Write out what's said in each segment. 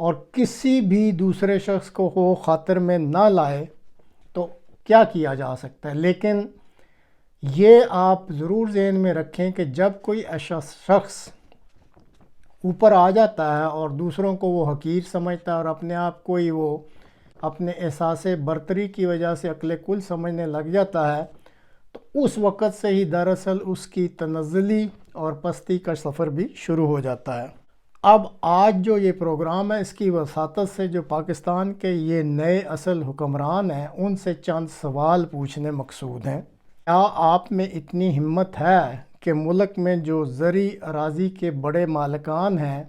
اور کسی بھی دوسرے شخص کو وہ خاطر میں نہ لائے تو کیا کیا جا سکتا ہے. لیکن یہ آپ ضرور ذہن میں رکھیں کہ جب کوئی ایسا شخص اوپر آ جاتا ہے اور دوسروں کو وہ حقیر سمجھتا ہے اور اپنے آپ کو ہی وہ اپنے احساس برتری کی وجہ سے عقل کل سمجھنے لگ جاتا ہے، تو اس وقت سے ہی دراصل اس کی تنزلی اور پستی کا سفر بھی شروع ہو جاتا ہے. اب آج جو یہ پروگرام ہے، اس کی وساطت سے جو پاکستان کے یہ نئے اصل حکمران ہیں ان سے چند سوال پوچھنے مقصود ہیں. کیا آپ میں اتنی ہمت ہے کہ ملک میں جو زرعی اراضی کے بڑے مالکان ہیں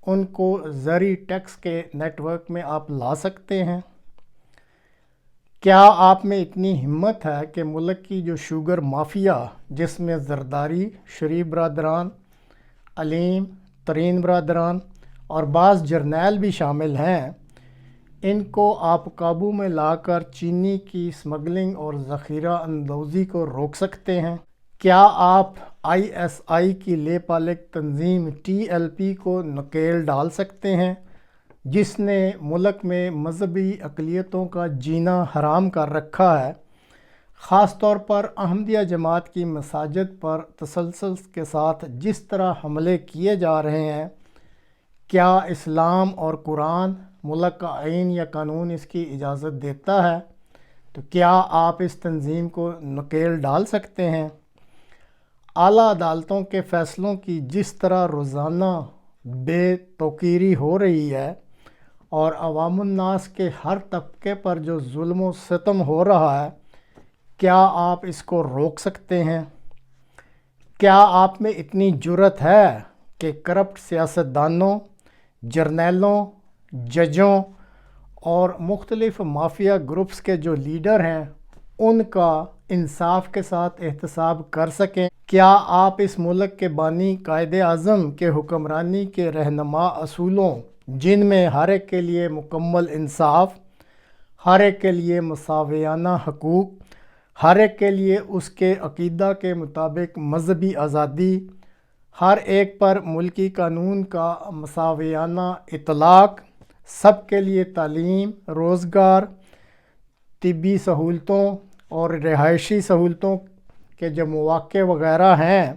ان کو زرعی ٹیکس کے نیٹ ورک میں آپ لا سکتے ہیں؟ کیا آپ میں اتنی ہمت ہے کہ ملک کی جو شوگر مافیا، جس میں زرداری، شریف برادران، علیم، ترین برادران اور بعض جرنیل بھی شامل ہیں، ان کو آپ قابو میں لا کر چینی کی اسمگلنگ اور ذخیرہ اندوزی کو روک سکتے ہیں؟ کیا آپ آئی ایس آئی کی لے پالک تنظیم ٹی ایل پی کو نکیل ڈال سکتے ہیں، جس نے ملک میں مذہبی اقلیتوں کا جینا حرام کر رکھا ہے، خاص طور پر احمدیہ جماعت کی مساجد پر تسلسل کے ساتھ جس طرح حملے کیے جا رہے ہیں؟ کیا اسلام اور قرآن، ملک کا آئین یا قانون اس کی اجازت دیتا ہے؟ تو کیا آپ اس تنظیم کو نکیل ڈال سکتے ہیں؟ اعلیٰ عدالتوں کے فیصلوں کی جس طرح روزانہ بے توقیری ہو رہی ہے اور عوام الناس کے ہر طبقے پر جو ظلم و ستم ہو رہا ہے، کیا آپ اس کو روک سکتے ہیں؟ کیا آپ میں اتنی جرأت ہے کہ کرپٹ سیاستدانوں، جرنیلوں، ججوں اور مختلف مافیا گروپس کے جو لیڈر ہیں ان کا انصاف کے ساتھ احتساب کر سکیں؟ کیا آپ اس ملک کے بانی قائد اعظم کے حکمرانی کے رہنما اصولوں، جن میں ہر ایک کے لیے مکمل انصاف، ہر ایک کے لیے مساویانہ حقوق، ہر ایک کے لیے اس کے عقیدہ کے مطابق مذہبی آزادی، ہر ایک پر ملکی قانون کا مساویانہ اطلاق، سب کے لیے تعلیم، روزگار، طبی سہولتوں اور رہائشی سہولتوں کے جو مواقع وغیرہ ہیں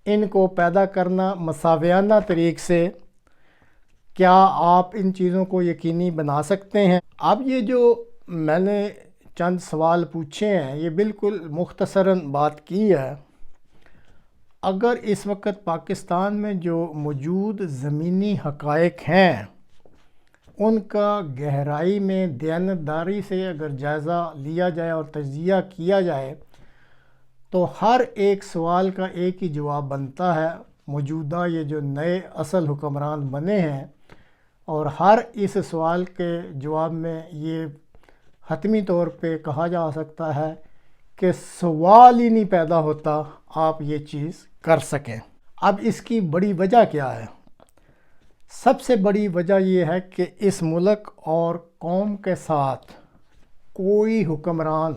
ان کو پیدا کرنا مساویانہ طریق سے، کیا آپ ان چیزوں کو یقینی بنا سکتے ہیں؟ اب یہ جو میں نے چند سوال پوچھے ہیں یہ بالکل مختصراً بات کی ہے. اگر اس وقت پاکستان میں جو موجود زمینی حقائق ہیں ان کا گہرائی میں دیانتداری سے اگر جائزہ لیا جائے اور تجزیہ کیا جائے تو ہر ایک سوال کا ایک ہی جواب بنتا ہے. موجودہ یہ جو نئے اصل حکمران بنے ہیں، اور ہر اس سوال کے جواب میں یہ حتمی طور پہ کہا جا سکتا ہے کہ سوال ہی نہیں پیدا ہوتا آپ یہ چیز کر سکیں. اب اس کی بڑی وجہ کیا ہے؟ سب سے بڑی وجہ یہ ہے کہ اس ملک اور قوم کے ساتھ کوئی حکمران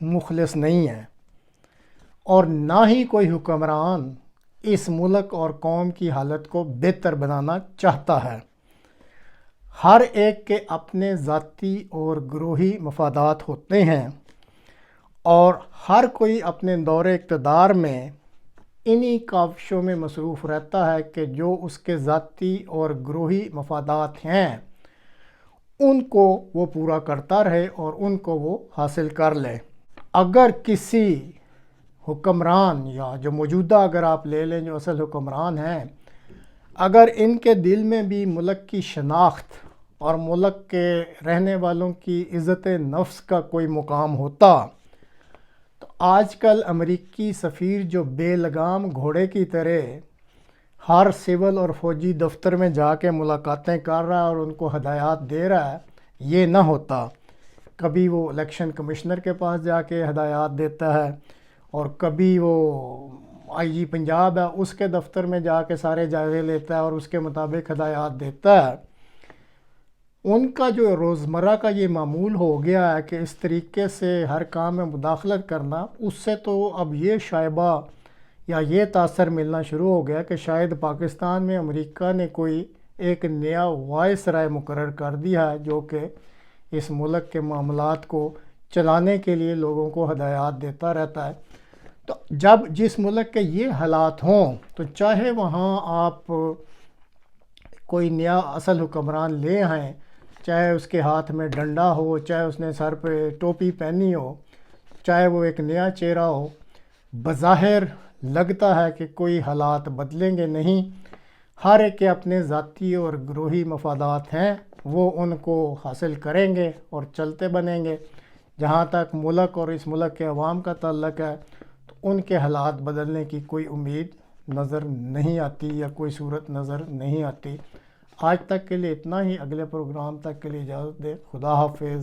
مخلص نہیں ہے، اور نہ ہی کوئی حکمران اس ملک اور قوم کی حالت کو بہتر بنانا چاہتا ہے. ہر ایک کے اپنے ذاتی اور گروہی مفادات ہوتے ہیں، اور ہر کوئی اپنے دور اقتدار میں انہی کاوشوں میں مصروف رہتا ہے کہ جو اس کے ذاتی اور گروہی مفادات ہیں ان کو وہ پورا کرتا رہے اور ان کو وہ حاصل کر لے. اگر کسی حکمران یا جو موجودہ اگر آپ لے لیں جو اصل حکمران ہیں، اگر ان کے دل میں بھی ملک کی شناخت اور ملک کے رہنے والوں کی عزت نفس کا کوئی مقام ہوتا تو آج کل امریکی سفیر جو بے لگام گھوڑے کی طرح ہر سول اور فوجی دفتر میں جا کے ملاقاتیں کر رہا ہے اور ان کو ہدایات دے رہا ہے، یہ نہ ہوتا. کبھی وہ الیکشن کمشنر کے پاس جا کے ہدایات دیتا ہے، اور کبھی وہ آئی جی پنجاب ہے اس کے دفتر میں جا کے سارے جائزے لیتا ہے اور اس کے مطابق ہدایات دیتا ہے. ان کا جو روزمرہ کا یہ معمول ہو گیا ہے کہ اس طریقے سے ہر کام میں مداخلت کرنا، اس سے تو اب یہ شائبہ یا یہ تاثر ملنا شروع ہو گیا کہ شاید پاکستان میں امریکہ نے کوئی ایک نیا وائس رائے مقرر کر دیا ہے جو کہ اس ملک کے معاملات کو چلانے کے لیے لوگوں کو ہدایات دیتا رہتا ہے۔ تو جب جس ملک کے یہ حالات ہوں تو چاہے وہاں آپ کوئی نیا اصل حکمران لے آئیں، چاہے اس کے ہاتھ میں ڈنڈا ہو، چاہے اس نے سر پہ ٹوپی پہنی ہو، چاہے وہ ایک نیا چہرہ ہو، بظاہر لگتا ہے کہ کوئی حالات بدلیں گے نہیں۔ ہر ایک کے اپنے ذاتی اور گروہی مفادات ہیں، وہ ان کو حاصل کریں گے اور چلتے بنیں گے۔ جہاں تک ملک اور اس ملک کے عوام کا تعلق ہے تو ان کے حالات بدلنے کی کوئی امید نظر نہیں آتی یا کوئی صورت نظر نہیں آتی۔ آج تک کے لیے اتنا ہی، اگلے پروگرام تک کے لیے اجازت دیں۔ خدا حافظ۔